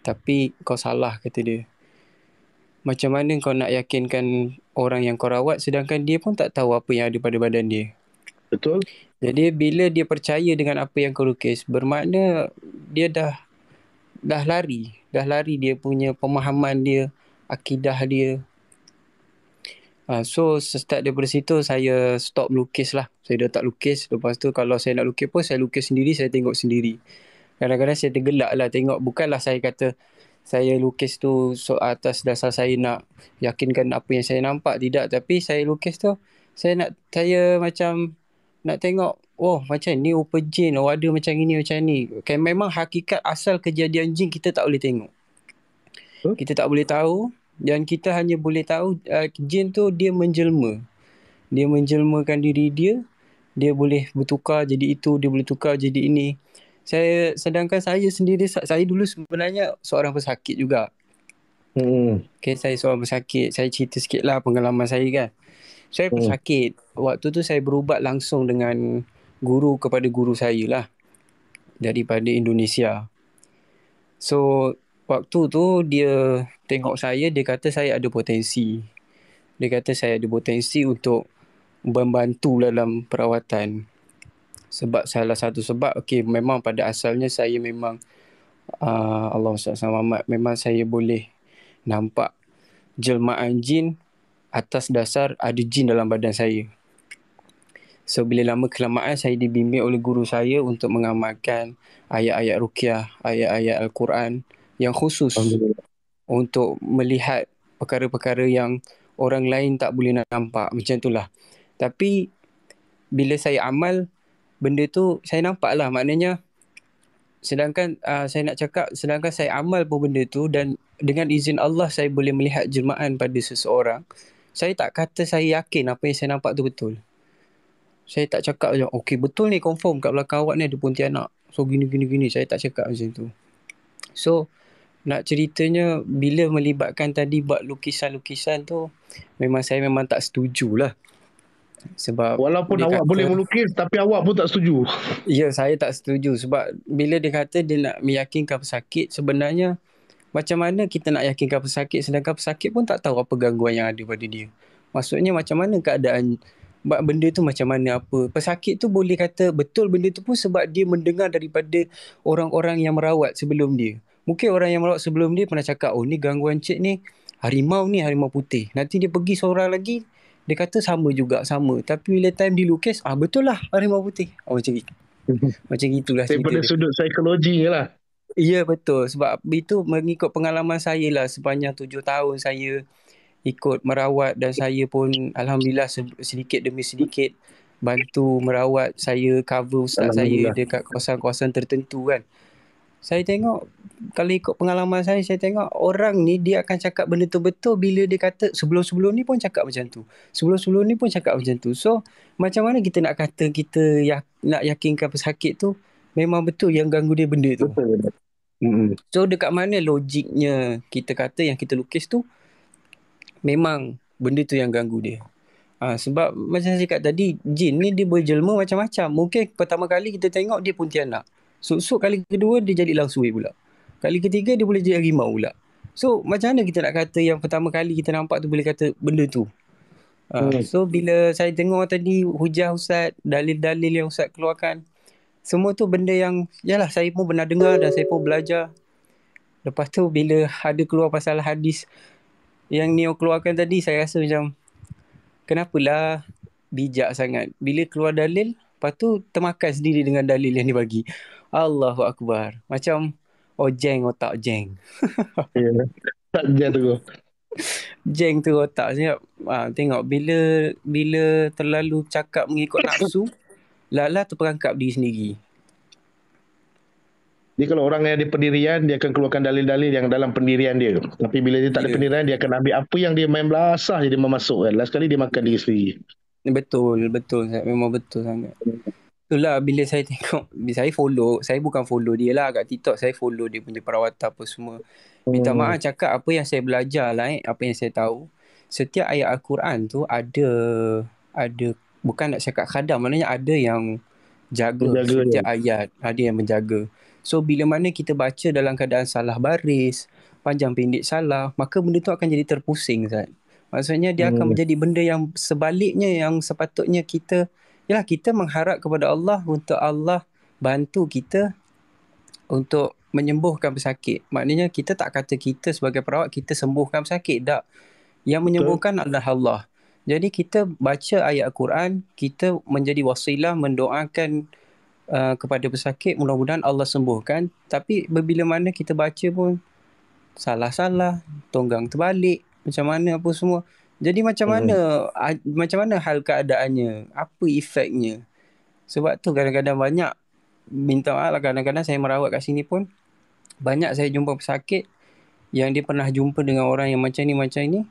Tapi kau salah, kata dia. Macam mana kau nak yakinkan orang yang kau rawat sedangkan dia pun tak tahu apa yang ada pada badan dia. Betul. Jadi bila dia percaya dengan apa yang kau lukis, bermakna dia dah lari dia punya pemahaman dia, akidah dia. So start daripada situ saya stop lukis lah. Saya dah tak lukis. Lepas tu kalau saya nak lukis pun saya lukis sendiri, saya tengok sendiri. Kadang-kadang saya tergelak lah tengok. Bukanlah saya kata saya lukis tu atas dasar saya nak yakinkan apa yang saya nampak. Tidak. Tapi saya lukis tu saya macam nak tengok, oh macam ni rupa jin, oh ada macam ni macam ni. Kan memang hakikat asal kejadian jin kita tak boleh tengok. Kita tak boleh tahu dan kita hanya boleh tahu jin tu dia menjelma. Dia menjelmakan diri dia, dia boleh bertukar jadi itu, dia boleh tukar jadi ini. Sedangkan saya sendiri, saya dulu sebenarnya seorang pesakit juga. Okay, saya seorang pesakit. Saya cerita sikit lah pengalaman saya kan. Saya pesakit. Waktu tu saya berubat langsung dengan guru kepada guru saya lah. Daripada Indonesia. So, waktu tu dia tengok saya, dia kata saya ada potensi. Dia kata saya ada potensi untuk membantu dalam perawatan. Sebab salah satu sebab, memang pada asalnya saya memang Allahumma salli ala Muhammad, memang saya boleh nampak jelmaan jin atas dasar ada jin dalam badan saya. So bila lama kelamaan saya dibimbing oleh guru saya untuk mengamalkan ayat-ayat ruqyah, ayat-ayat Al-Quran yang khusus untuk melihat perkara-perkara yang orang lain tak boleh nampak, macam itulah. Tapi bila saya amal benda tu, saya nampak lah, maknanya sedangkan saya nak cakap, sedangkan saya amal pun benda tu dan dengan izin Allah saya boleh melihat jelmaan pada seseorang, saya tak kata saya yakin apa yang saya nampak tu betul. Saya tak cakap macam, okey betul ni, confirm kat belakang awak ni ada Pontianak. So gini. Saya tak cakap macam tu. So nak ceritanya, bila melibatkan tadi buat lukisan-lukisan tu, saya memang tak setujulah. Sebab walaupun dia awak kata, boleh melukis, tapi awak pun tak setuju. ya, saya tak setuju. Sebab bila dia kata dia nak meyakinkan pesakit, sebenarnya macam mana kita nak yakinkan pesakit sedangkan pesakit pun tak tahu apa gangguan yang ada pada dia. Maksudnya macam mana keadaan benda tu, macam mana apa. Pesakit tu boleh kata betul benda tu pun sebab dia mendengar daripada orang-orang yang merawat sebelum dia. Mungkin orang yang merawat sebelum dia pernah cakap, oh ni gangguan cik ni harimau putih. Nanti dia pergi seorang lagi, dia kata sama juga, sama. Tapi bila time dilukis, betul lah harimau putih. Macam gitu. Macam itulah cerita Daripada dia. sudut psikologi lah. Ya betul, sebab itu mengikut pengalaman saya lah sepanjang 7 tahun saya ikut merawat dan saya pun Alhamdulillah sedikit demi sedikit bantu merawat. Saya cover ustaz saya Alhamdulillah. dekat kawasan-kawasan tertentu kan. Saya tengok, kalau ikut pengalaman saya tengok orang ni dia akan cakap benda tu betul bila dia kata sebelum-sebelum ni pun cakap macam tu. Sebelum-sebelum ni pun cakap macam tu. So, macam mana kita nak kata kita nak yakinkan pesakit tu memang betul yang ganggu dia benda tu. Betul. So dekat mana logiknya kita kata yang kita lukis tu memang benda tu yang ganggu dia. Sebab macam saya cakap tadi, jin ni dia berjelma macam-macam. Mungkin pertama kali kita tengok dia Pontianak. Sok-sok kali kedua dia jadi langsui pula. Kali ketiga dia boleh jadi harimau pula. So macam mana kita nak kata yang pertama kali kita nampak tu boleh kata benda tu. So bila saya dengar tadi hujah Ustaz, dalil-dalil yang Ustaz keluarkan, semua tu benda yang yalah saya pun pernah dengar dan saya pun belajar. Lepas tu bila ada keluar pasal hadis yang Neo keluarkan tadi, saya rasa macam kenapalah bijak sangat. Bila keluar dalil, lepas tu termakan sendiri dengan dalil yang dia bagi. Allahu Akbar. Macam jeng otak jeng. Ya. Tak je tu. Jeng tu otak saya. Tengok bila terlalu cakap mengikut nafsu, lala terperangkap diri sendiri. Jadi kalau orang yang ada pendirian, dia akan keluarkan dalil-dalil yang dalam pendirian dia. Tapi bila dia tak ada pendirian, dia akan ambil apa yang dia main belasah jadi memasukkan. Last kali dia makan diri sendiri. Betul. Memang betul sangat. Itulah bila saya tengok, saya bukan follow dia lah kat TikTok, saya follow dia punya perawatan apa semua. Minta maaf cakap apa yang saya belajar lah, apa yang saya tahu. Setiap ayat Al-Quran tu ada, bukan nak cakap khadam, maknanya ada yang jaga setiap ayat, ada yang menjaga. So bila mana kita baca dalam keadaan salah baris, panjang pendek salah, maka benda tu akan jadi terpusing, Zat. Maksudnya dia akan Hmm. menjadi benda yang sebaliknya, yang sepatutnya kita, yalah, kita mengharap kepada Allah untuk Allah bantu kita untuk menyembuhkan pesakit. Maknanya kita tak kata kita sebagai perawat kita sembuhkan pesakit, tak. Yang Betul. menyembuhkan adalah Allah. Jadi kita baca ayat Al-Quran, kita menjadi wasilah mendoakan kepada pesakit, mudah-mudahan Allah sembuhkan. Tapi bila mana kita baca pun salah-salah, tonggang terbalik, macam mana apa semua. Jadi macam Hmm. mana hal keadaannya, apa efeknya. Sebab tu kadang-kadang banyak, minta maaf lah, kadang-kadang saya merawat kat sini pun banyak saya jumpa pesakit yang dia pernah jumpa dengan orang yang macam ni.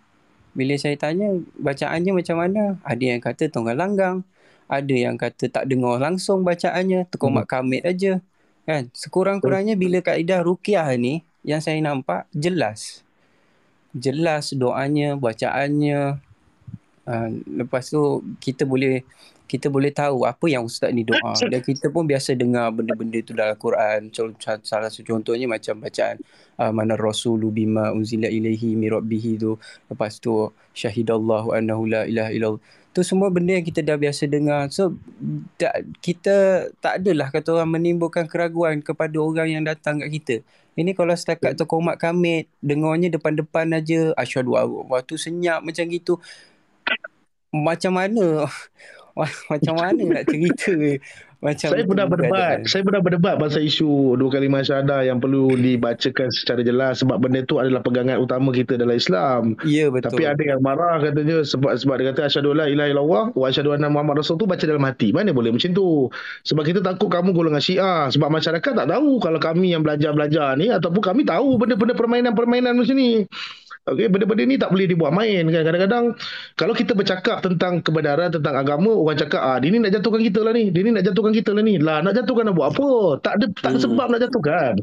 Bila saya tanya bacaannya macam mana, ada yang kata tonggang langgang, ada yang kata tak dengar langsung bacaannya, Hmm. terkomak kamit aja. Kan? Sekurang-kurangnya bila kaedah ruqyah ni yang saya nampak jelas. Jelas doanya, bacaannya. Lepas tu kita boleh tahu apa yang ustaz ni doa, dan kita pun biasa dengar benda-benda tu dalam Quran. Salah satu contohnya macam bacaan manar rasulu bima unzila ilaihi mi rabbih tu. Lepas tu syahidallahu annahu la ilaha illallah. Tu semua benda yang kita dah biasa dengar. So kita tak adalah kata orang menimbulkan keraguan kepada orang yang datang kat kita. Ini kalau setakat terkomak kamit, dengarnya depan-depan aja, asyhadu waktu senyap macam gitu, macam mana macam mana nak cerita macam itu keadaan. Saya pernah berdebat pasal isu dua kalimah syahadah yang perlu dibacakan secara jelas sebab benda itu adalah pegangan utama kita dalam Islam. Ya, Tapi betul. ada yang marah katanya sebab dia kata asyhadu la ilaha illallah wa asyhadu anna Muhammad Rasul tu baca dalam hati. Mana boleh macam tu? Sebab kita takut kamu golongan Syiah, sebab masyarakat tak tahu kalau kami yang belajar-belajar ni ataupun kami tahu benda-benda permainan-permainan macam ni. Okey, benda-benda ni tak boleh dibuat main kan. Kadang-kadang kalau kita bercakap tentang kebenaran, tentang agama, orang cakap dia ni nak jatuhkan kita lah ni. Dia ni nak jatuhkan kita lah ni. Lah nak jatuhkan nak buat apa? Tak ada sebab nak jatuhkan.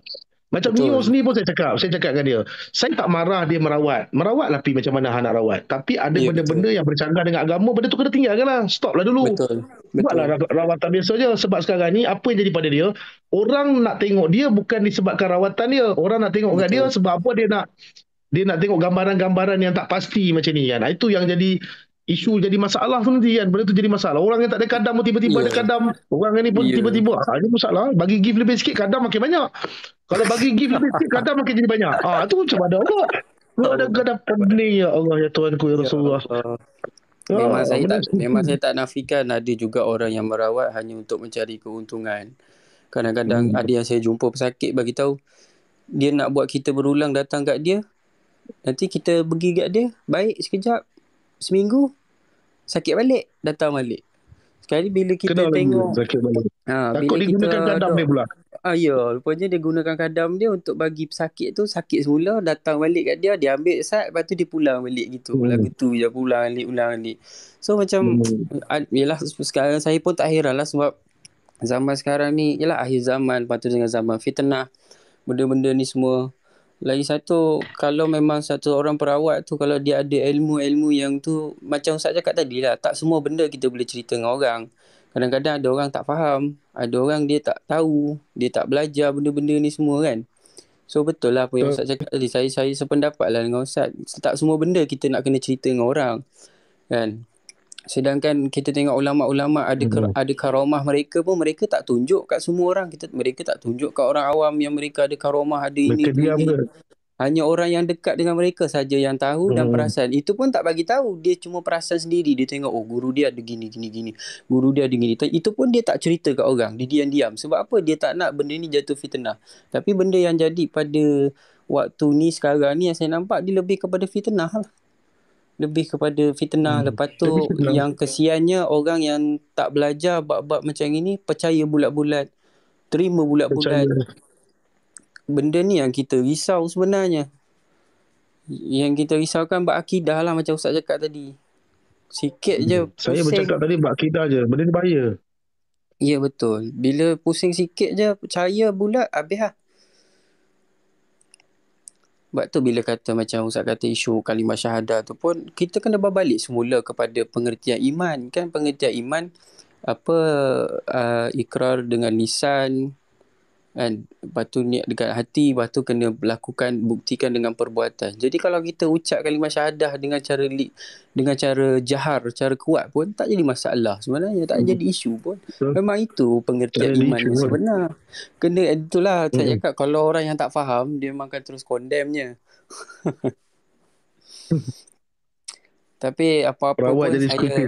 Macam Neo Betul. sendiri pun saya cakap dengan dia. Saya tak marah dia merawat. Merawat lah pi macam mana hang nak rawat. Tapi ada Ya, benda-benda betul. yang bercanggah dengan agama, benda tu kena tinggalkan lah. Stop lah dulu. Betul. Buatlah Betul. rawatan biasa je. Sebab sekarang ni apa yang jadi pada dia, orang nak tengok dia bukan disebabkan rawatan dia. Orang nak tengok kat dia Betul. sebab apa, dia nak tengok gambaran-gambaran yang tak pasti macam ni kan. Itu yang jadi isu, jadi masalah tu nanti kan. Benda tu jadi masalah. Orang yang tak ada kadam pun tiba-tiba ada Ya. kadam. Orang ni pun Ya. tiba-tiba ini masalah. Bagi gift lebih sikit kadam makin banyak. Kalau bagi gift lebih sikit kadam makin jadi banyak. Itu macam mana Allah? Kadang-kadang pening ya Allah ya Tuhanku ya Ya Rasulullah. Allah. Memang saya Benda tak memang saya tak nafikan ada juga orang yang merawat hanya untuk mencari keuntungan. Kadang-kadang ada yang saya jumpa pesakit bagi tahu dia nak buat kita berulang datang kat dia. Nanti kita pergi kat dia, baik sekejap, seminggu, sakit balik, datang balik. Sekali bila kita kena lagi tengok, sakit balik. Takut bila kita digunakan kadam ni pula. ya, rupanya dia gunakan kadam dia untuk bagi pesakit tu sakit semula, datang balik kat dia, dia ambil sat, lepas tu dia pulang balik gitu. Lagu tu je, pulang balik. So macam, yelah, sekarang saya pun tak heran lah sebab zaman sekarang ni, yelah akhir zaman, lepas tu dengan zaman fitnah, benda-benda ni semua. Lagi satu, kalau memang satu orang perawat tu, kalau dia ada ilmu-ilmu yang tu, macam Ustaz cakap tadi lah, tak semua benda kita boleh cerita dengan orang. Kadang-kadang ada orang tak faham, ada orang dia tak tahu, dia tak belajar benda-benda ni semua kan. So betul lah apa yang Ustaz cakap tadi, saya sependapat lah dengan Ustaz. Tak semua benda kita nak kena cerita dengan orang kan. Sedangkan kita tengok ulama'-ulama' ada karamah mereka pun mereka tak tunjuk kat semua orang. Mereka tak tunjuk kat orang awam yang mereka ada karamah, ada ini Mereka tu diam ini. ke? Hanya orang yang dekat dengan mereka saja yang tahu dan perasan. Itu pun tak bagi tahu. Dia cuma perasan sendiri. Dia tengok, oh guru dia ada gini. Guru dia ada gini. Itu pun dia tak cerita kat orang. Dia diam-diam. Sebab apa? Dia tak nak benda ni jatuh fitnah. Tapi benda yang jadi pada waktu ni sekarang ni yang saya nampak, dia lebih kepada fitnah lah. Lebih kepada fitnah. Lepas tu yang kesiannya orang yang tak belajar bab-bab macam ini percaya bulat-bulat. Terima bulat-bulat. Benda ni yang kita risau sebenarnya. Yang kita risaukan bab akidah lah macam Ustaz cakap tadi. Sikit je Saya pusing. bercakap tadi bab akidah je. Benda ni bahaya. Ya betul. Bila pusing sikit je percaya bulat, habis lah. Sebab tu bila kata macam Ustaz kata isu kalimah syahadah tu pun, kita kena berbalik semula kepada pengertian iman. Kan pengertian iman, ikrar dengan lisan, kan. Lepas tu niat dekat hati, lepas tu kena lakukan, buktikan dengan perbuatan. Jadi kalau kita ucap kalimah syahadah dengan cara dengan cara jahar, cara kuat pun tak jadi masalah sebenarnya, tak jadi isu pun. Betul. Memang itu Tak pengertian ada iman isu yang pun. sebenar. Kena, itulah saya Mm-mm. cakap, kalau orang yang tak faham dia memang akan terus condemn-nya. Tapi apa-apa Perawat pun jadi security.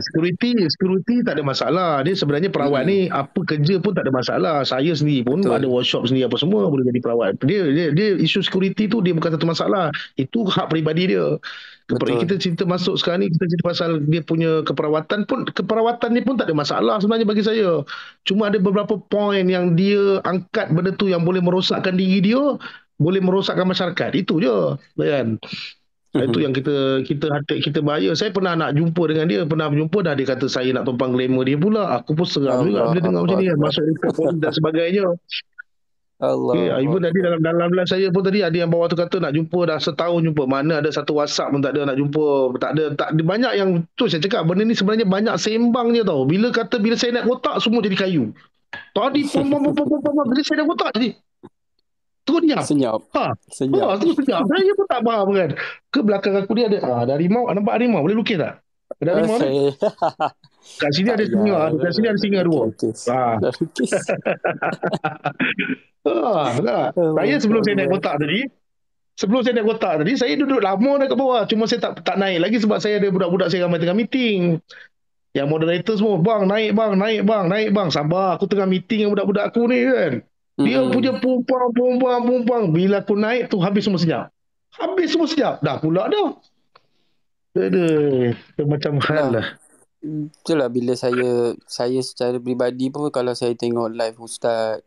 saya Security tak ada masalah. Dia sebenarnya perawat ni apa kerja pun tak ada masalah. Saya sendiri pun ada betul, workshop sendiri apa semua boleh jadi perawat. Dia isu security tu dia bukan satu masalah. Itu hak peribadi dia. Kita betul. cerita masuk sekarang ni kita cerita pasal dia punya keperawatan ni pun tak ada masalah sebenarnya bagi saya. Cuma ada beberapa poin yang dia angkat benda tu yang boleh merosakkan diri dia, boleh merosakkan masyarakat. Itu je, kan? Itu yang kita bahaya. Saya pernah nak jumpa dengan dia, pernah berjumpa dah dia kata saya nak tumpang glamour dia pula. Aku pun seram juga bila dengar Allahu macam ni kan. Akbar. Masuk report polis dan sebagainya. Okay, Allahu even tadi Akbar. dalam live saya pun tadi ada yang bawah tu kata nak jumpa dah setahun jumpa. Mana ada satu WhatsApp pun tak ada nak jumpa. Tak ada, banyak yang tu saya cakap benda ni sebenarnya banyak sembang je tau. Bila saya naik kotak semua jadi kayu. Tadi pom pom pom pom pom pom, bila saya naik kotak jadi terus diam. Senyap. Ha. Senyap. Terus sekejap. Saya pun tak faham kan. Ke belakang aku dia ada harimau. Nampak harimau. Boleh lukis tak? Ada harimau ni. Saya Kat sini tak ada singa. payah Kat sini ada singa dua. nak lukis. Ha. Nak lukis. Tak. Saya Allahu sebelum saya naik Akbar. kotak tadi, saya duduk lama dah kat bawah. Cuma saya tak naik lagi sebab saya ada budak-budak saya ramai tengah meeting. Yang moderator semua, bang, naik bang, naik bang, naik bang. Sabar, aku tengah meeting dengan budak-budak aku ni kan. Dia punya Mm-mm. pumpang. Bila aku naik tu habis semua senyap. Habis semua senyap. Dah pula dah. Aduh, macam hal Itulah. lah. Itulah bila saya secara peribadi pun, kalau saya tengok live Ustaz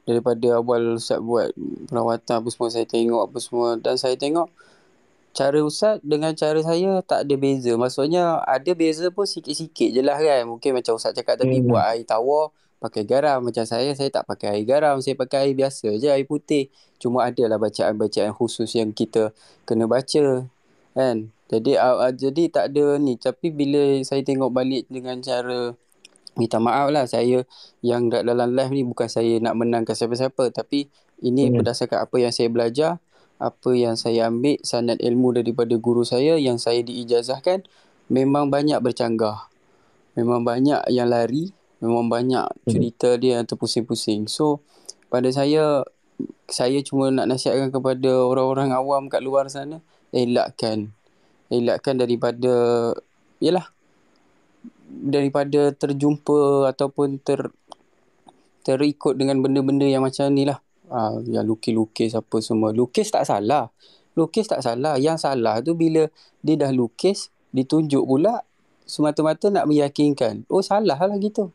daripada awal Ustaz buat perawatan apa semua, saya tengok apa semua, dan saya tengok cara Ustaz dengan cara saya tak ada beza. Maksudnya ada beza pun sikit-sikit je lah kan. Mungkin macam Ustaz cakap tadi, buat Hmm. air tawar pakai garam. Macam saya tak pakai air garam. Saya pakai air biasa je, air putih. Cuma adalah bacaan-bacaan khusus yang kita kena baca kan. Jadi tak ada ni. Tapi bila saya tengok balik dengan cara, minta maaf lah, saya yang dalam live ni bukan saya nak menangkan siapa-siapa, tapi ini Hmm. berdasarkan apa yang saya belajar, apa yang saya ambil sanad ilmu daripada guru saya yang saya diijazahkan. Memang banyak bercanggah, memang banyak yang lari, memang banyak Hmm. cerita dia yang terpusing-pusing. So pada saya cuma nak nasihatkan kepada orang-orang awam kat luar sana, elakkan daripada, yalah, daripada terjumpa ataupun terikut dengan benda-benda yang macam ni lah. Yang lukis-lukis apa semua. Lukis tak salah. Lukis tak salah. Yang salah tu bila dia dah lukis, ditunjuk pula semata-mata nak meyakinkan. Oh, salah lah gitu.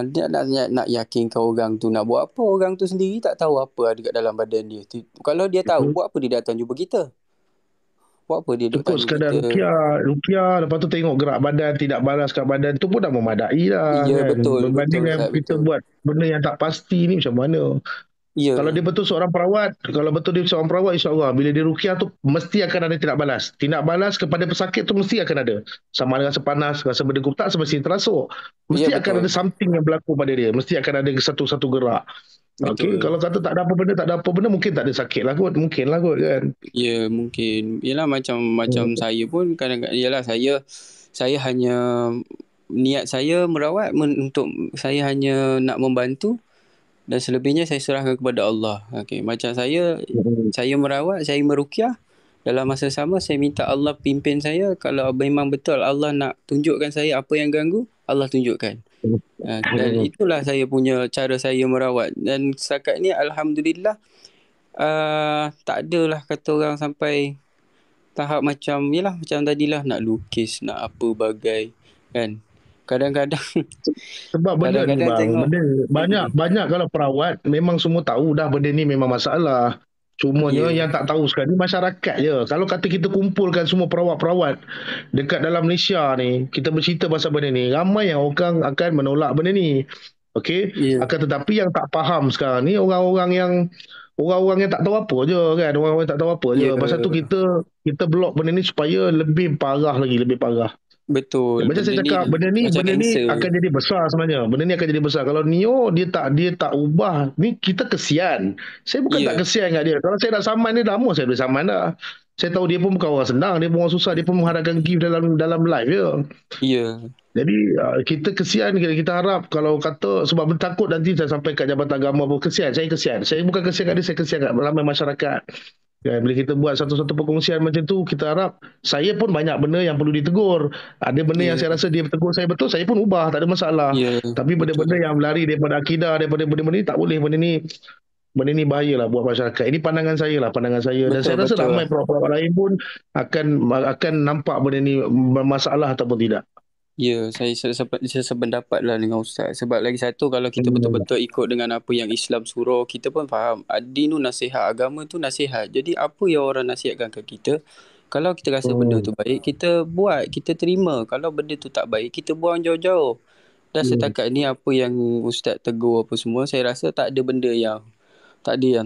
Dia nak yakinkan orang tu nak buat apa. Orang tu sendiri tak tahu apa ada kat dalam badan dia. Kalau dia tahu, Betul. buat apa dia datang jumpa kita? Buat apa dia duk Cukup tanya sekadar kita? rukiah, lepas tu tengok gerak badan, tidak balas kat badan tu pun dah memadai lah Ya, kan. betul. Berbanding Betul, dengan Ustaz. kita Betul. buat benda yang tak pasti ni macam mana. Kalau Ya. dia betul seorang perawat, insya-Allah bila dia rukiah tu mesti akan ada tindak balas. Tindak balas kepada pesakit tu mesti akan ada. Sama ada rasa panas, rasa berdegup, tak semestinya terasuk. Ya, Mesti akan ada betul. something yang berlaku pada dia. Mesti akan ada satu-satu gerak. Okey, Betul. kalau kata tak ada apa benda mungkin tak ada sakit lah kot, mungkin lah kot kan. Ya, mungkin. Yalah, macam Hmm. saya pun kadang-kadang, yalah, saya hanya, niat saya merawat untuk saya hanya nak membantu, dan selebihnya saya serahkan kepada Allah. Okey, macam Hmm. saya merawat, saya meruqyah, dalam masa sama saya minta Allah pimpin saya. Kalau memang betul Allah nak tunjukkan saya apa yang ganggu, Allah tunjukkan. Dan Hmm. itulah saya punya cara saya merawat. Dan setakat ni alhamdulillah, tak adalah kata orang sampai tahap macam, yalah, macam tadilah nak lukis, nak apa bagai kan. Kadang-kadang Sebab benda ni kadang-kadang bang, tengok. benda banyak Mm-mm. banyak kalau perawat memang semua tahu dah benda ni memang masalah. Cumanya Ya, yang tak tahu sekarang ni masyarakat je. Kalau kata kita kumpulkan semua perawat-perawat dekat dalam Malaysia ni, kita bercerita pasal benda ni, ramai yang orang akan menolak benda ni. Okey, ya, akan tetapi yang tak faham sekarang ni orang-orang yang tak tahu apa je kan, orang-orang yang tak tahu apa je. ya, Pasal tu kita blok benda ni supaya lebih parah lagi, lebih parah. Betul. Macam saya Benda ni cakap, macam benda ni kanser. akan jadi besar sebenarnya. Benda ni akan jadi besar. Kalau Neo dia tak ubah, ni kita kesian. Saya bukan tak Ya, kesian kat dia. Kalau saya nak saman dia lama saya boleh saman dah. Saya tahu dia pun bukan orang senang, dia pun orang susah, dia pun mengharapkan gift dalam dalam live je. ya, Jadi kita kesian, kita harap kalau kata sebab bertakut nanti saya sampai kat Jabatan Agama pun kesian. Saya kesian. Saya bukan kesian kat dia, saya kesian kat ramai masyarakat. Kan, bila kita buat satu-satu perkongsian macam tu, kita harap saya pun banyak benda yang perlu ditegur. Ada benda yang ya, saya rasa dia tegur saya betul, saya pun ubah, tak ada masalah. ya, Tapi betul. benda-benda yang lari daripada akidah, daripada benda-benda ni tak boleh. Benda ni bahayalah buat masyarakat. Ini pandangan saya lah, pandangan saya. Dan Betul, saya rasa betul. ramai pelawak-pelawak lain pun akan nampak benda ni bermasalah ataupun tidak. Ya, saya sependapat lah dengan Ustaz. Sebab lagi satu, kalau kita Hmm. betul-betul ikut dengan apa yang Islam suruh, kita pun faham. Din tu nasihat, agama tu nasihat. Jadi apa yang orang nasihatkan ke kita, kalau kita rasa benda Hmm. tu baik, kita buat, kita terima. Kalau benda tu tak baik, kita buang jauh-jauh. Dan Hmm. setakat ni apa yang Ustaz tegur apa semua, saya rasa tak ada benda yang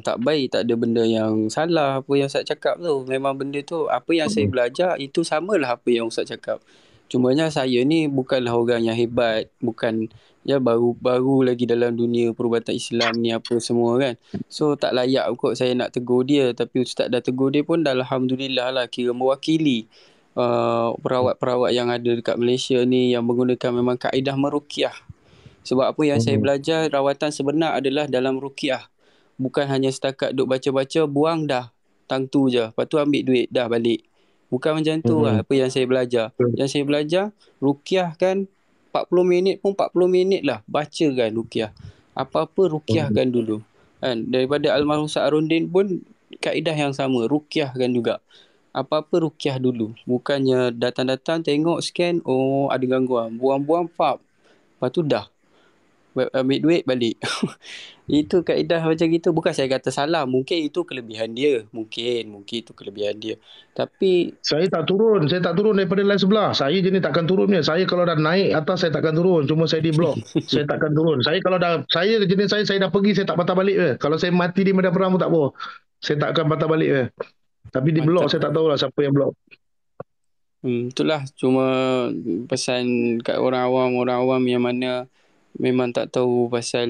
tak baik, tak ada benda yang salah apa yang Ustaz cakap tu. Memang benda tu apa yang saya Hmm. belajar itu samalah apa yang Ustaz cakap. Cumanya saya ni bukanlah orang yang hebat, bukan ya baru lagi dalam dunia perubatan Islam ni apa semua kan. So tak layak kot saya nak tegur dia, tapi Ustaz dah tegur dia pun dah alhamdulillah lah, kira mewakili perawat-perawat yang ada dekat Malaysia ni yang menggunakan memang kaedah meruqyah. Sebab apa yang saya Hmm. belajar, rawatan sebenar adalah dalam ruqyah. Bukan hanya setakat duk baca-baca, buang dah. Tang tu je. Lepas tu ambil duit, dah balik. Bukan macam tu Hmm. lah apa yang saya belajar. Yang saya belajar, ruqyah kan 40 minit pun 40 minit lah. Baca kan ruqyah. Apa-apa Hmm. ruqyahkan dulu. Kan? Daripada Almarhum Sa'arundin pun kaedah yang sama. Ruqyahkan juga. Apa-apa ruqyah dulu. Bukannya datang-datang tengok scan, oh ada gangguan. Buang-buang pap. Lepas tu dah. Ambil duit balik. Itu kaedah macam gitu. Bukan saya kata salah. Mungkin itu kelebihan dia. Mungkin itu kelebihan dia. Tapi Saya tak turun daripada line sebelah. Saya jenis takkan turun punya. Saya kalau dah naik atas saya takkan turun. Cuma saya di blok. Saya takkan turun. Saya kalau dah saya dah pergi saya tak patah balik ke. Kalau saya mati di medan perang pun tak apa. Saya tak akan patah balik ke. Tapi di blok mantap. saya tak tahulah siapa yang blok. Itulah cuma pesan kat orang awam yang mana memang tak tahu pasal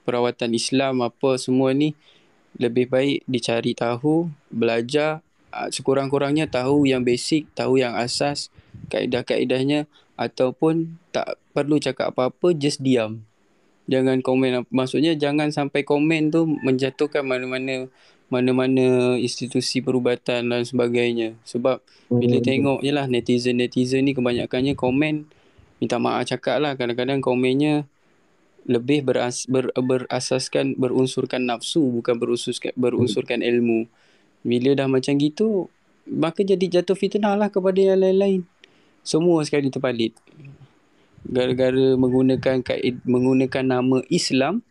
perawatan Islam apa semua ni. Lebih baik dicari tahu, belajar, sekurang-kurangnya tahu yang basic, tahu yang asas, kaedah-kaedahnya, ataupun tak perlu cakap apa-apa, just diam. Jangan komen. Maksudnya jangan sampai komen tu menjatuhkan mana-mana institusi perubatan dan sebagainya. Sebab bila Hmm. tengok je lah netizen ni kebanyakannya komen, minta maaf cakap lah, kadang-kadang komennya lebih berasaskan, berunsurkan nafsu, bukan berunsurkan ilmu. Bila dah macam gitu, maka jadi jatuh fitnah lah kepada yang lain-lain. Semua sekali terpalit. Gara-gara menggunakan nama Islam,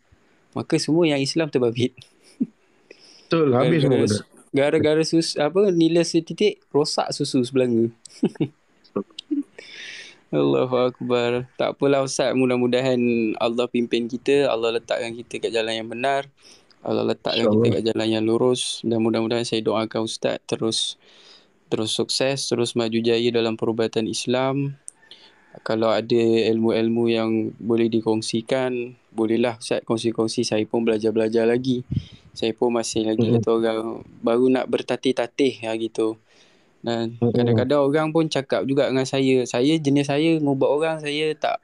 maka semua yang Islam terbabit. Betul. Habis semua Gara-gara benda. gara-gara nilai setitik rosak susu sebelanga. Allahu Akbar. Tak apalah Ustaz, mudah-mudahan Allah pimpin kita, Allah letakkan kita kat jalan yang benar, Allah letakkan kita InsyaAllah. kat jalan yang lurus, dan mudah-mudahan saya doakan Ustaz terus sukses, terus maju jaya dalam perubatan Islam. Kalau ada ilmu-ilmu yang boleh dikongsikan, bolehlah Ustaz kongsi-kongsi. Saya pun belajar-belajar lagi. Saya pun masih lagi Hmm. kata orang baru nak bertatih-tatih gitu. Dan Hmm. kadang-kadang orang pun cakap juga dengan saya. Saya ngubat orang, saya tak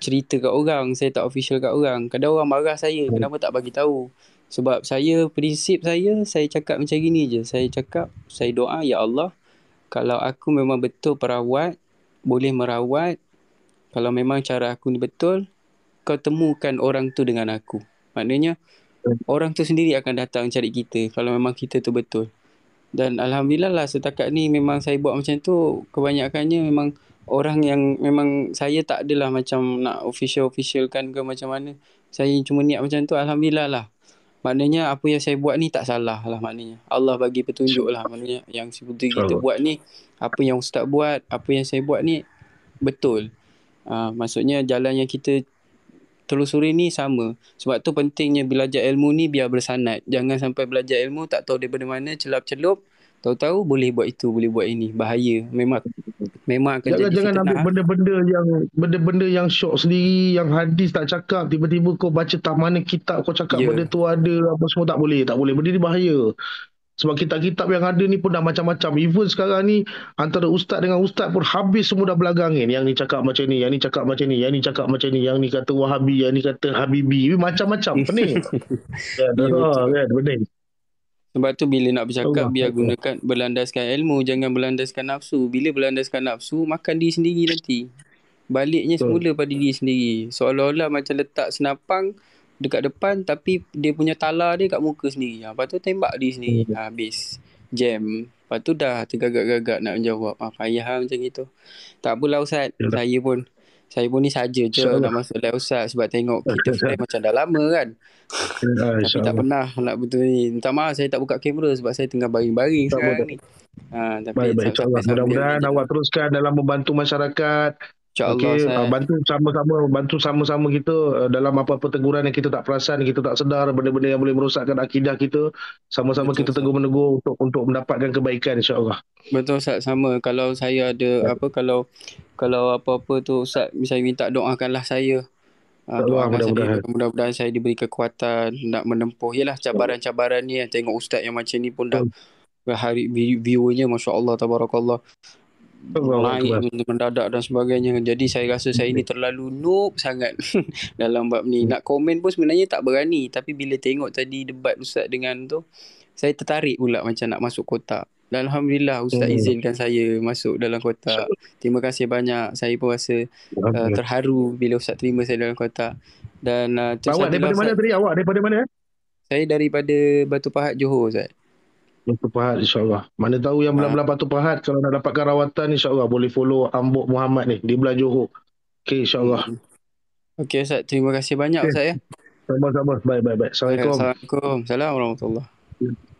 cerita kat orang, saya tak official kat orang. Kadang orang marah saya, Hmm. kenapa tak bagi tahu? Sebab prinsip saya cakap macam gini je. Saya cakap, saya doa, ya Allah, kalau aku memang betul perawat, boleh merawat, kalau memang cara aku ni betul, kau temukan orang tu dengan aku. Maknanya, orang tu sendiri akan datang cari kita kalau memang kita tu betul. Dan Alhamdulillah lah setakat ni memang saya buat macam tu, kebanyakannya memang orang yang memang saya tak adalah macam nak official-officialkan ke macam mana. Saya cuma niat macam tu, Alhamdulillah lah. Maknanya apa yang saya buat ni tak salah lah maknanya. Allah bagi petunjuk lah maknanya, yang seperti kita InsyaAllah. buat ni, apa yang Ustaz buat, apa yang saya buat ni betul. Maksudnya jalan yang kita telusuri ni sama. Sebab tu pentingnya belajar ilmu ni biar bersanad. Jangan sampai belajar ilmu tak tahu daripada mana, celap-celup, Tahu-tahu boleh buat itu, boleh buat ini. Bahaya. Memang akan Jangan jadi jangan ambil fitnah. benda-benda yang syok sendiri, yang hadis tak cakap, tiba-tiba kau baca tak mana kitab kau cakap benda Ya. tu ada apa semua, tak boleh, tak boleh. Benda ni bahaya. Sebab kitab-kitab yang ada ni pun dah macam-macam. Even sekarang ni antara ustaz dengan ustaz pun habis semua dah berlagangin. Yang ni cakap macam ni, yang ni cakap macam ni, yang ni cakap macam ni, yang ni kata Wahabi, yang ni kata Habibi. Macam-macam. Pening. Ya, Ya, betul. kan, pening. Sebab tu bila nak bercakap, Allah. biar Allah. gunakan berlandaskan ilmu, jangan berlandaskan nafsu. Bila berlandaskan nafsu, makan diri sendiri nanti. Baliknya Betul. semula pada diri sendiri. Seolah-olah macam letak senapang dekat depan, tapi dia punya tala dia kat muka sendiri. Lepas tu tembak diri sendiri. Habis. Jam. Lepas tu dah tergagak-gagak nak menjawab. Payah macam gitu. Tak apalah Ustaz. Yalah. Saya pun ni saja je nak InsyaAllah. masuk live Ustaz. Sebab tengok kita friend macam dah lama kan. Tapi tak InsyaAllah. pernah nak betul ni. Minta maaf saya tak buka kamera sebab saya tengah baring-baring Tak apa, sekarang tak ni. apa. Tapi Baik-baik, sampai insyaAllah. sambil Mudah-mudahan je awak lah. teruskan dalam membantu masyarakat. InsyaAllah Okey, Ustaz. bantu sama-sama kita dalam apa-apa teguran yang kita tak perasan, kita tak sedar, benda-benda yang boleh merosakkan akidah kita. Sama-sama Betul kita Ustaz. tegur-menegur untuk mendapatkan kebaikan, insyaAllah. Betul Ustaz, sama. Kalau saya ada apa, kalau apa-apa tu Ustaz, saya minta doakanlah saya. InsyaAllah, Doakan saya, mudah-mudahan. mudah-mudahan saya diberi kekuatan nak menempuh. Yalah, cabaran-cabaran ni, tengok Ustaz yang macam ni pun dah hari viewernya Masya Allah Tabarakallah Allahu Akbar. naik mendadak dan sebagainya. Jadi saya rasa saya ni terlalu noob sangat dalam bab ni. Nak komen pun sebenarnya tak berani, tapi bila tengok tadi debat Ustaz dengan tu, saya tertarik pula macam nak masuk kotak. Dan Alhamdulillah Ustaz izinkan saya masuk dalam kotak. Terima kasih banyak. Saya pun rasa Alhamdulillah. terharu bila Ustaz terima saya dalam kotak. Dan tu Awak sajalah daripada mana Ustaz. tadi? Awak daripada mana? Saya daripada Batu Pahat, Johor Ustaz. Batu Pahat, insyaAllah. Mana tahu yang Ah, belah-belah Batu Pahat, kalau nak dapatkan rawatan, insyaAllah boleh follow Ambok Muhammad ni. Di belah Johor. Okey, insyaAllah. mm. Okey Ustaz, terima kasih banyak Okey, Ustaz ya. sama-sama. Baik, baik, baik. Assalamualaikum. Assalamualaikum. Assalamualaikum warahmatullahi.